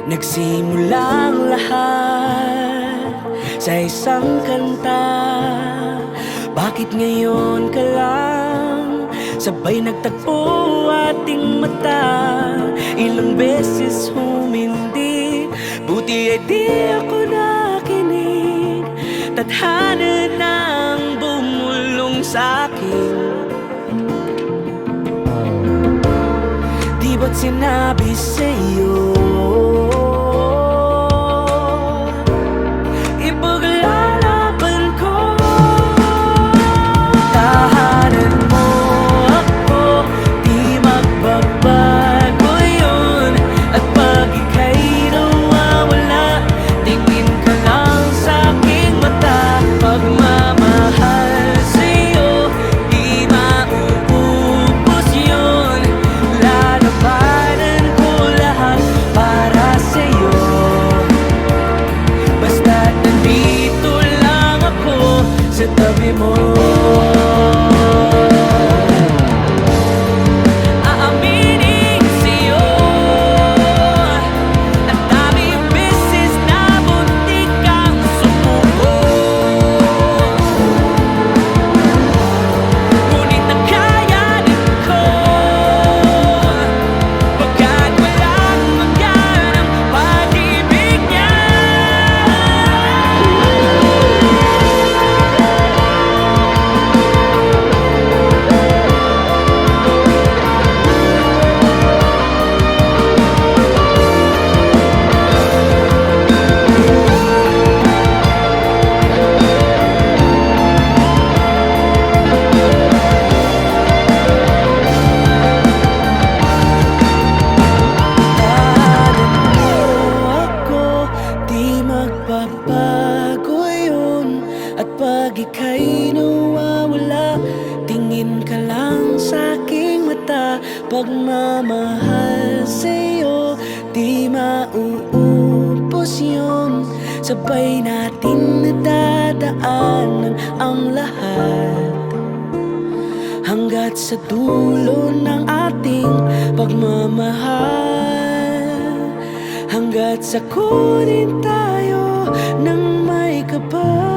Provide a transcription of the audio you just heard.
Nagsimulang lahat sa isang kanta. Bakit ngayon ka lang sabay nagtagpo ating mata? Ilang beses humindi, buti ay di ako nakinig. Tadhana nang bumulong sa'kin. Di ba't sinabi sa'yo ipaglalaban ko? Tahanan mo ako, di magbabago yun. At pag ika'y nawawala, tingin ka lang sa'king mata. Pagmamahal sa'yo, di mauubos yun. Lalabanan ko lahat para sa'yo. Basta't nandito lang ako sa tabi mo. Aaminin sa'yo, ang daming beses na muntik kang sumuko. Ngunit nakayanin ko, pagkat walang hanggan ang pag-ibig niya. Tahanan mo ako, di magbabago yun. At pag ika'y nawawala, tingin ka lang sa'king mata. Pagmamahal sa'yo, di mauubos yun. Sabay natin nadadaanan ang lahat, hanggat sa dulo ng ating pagmamahal. Hanggat sa kunin tayo ng may kapal.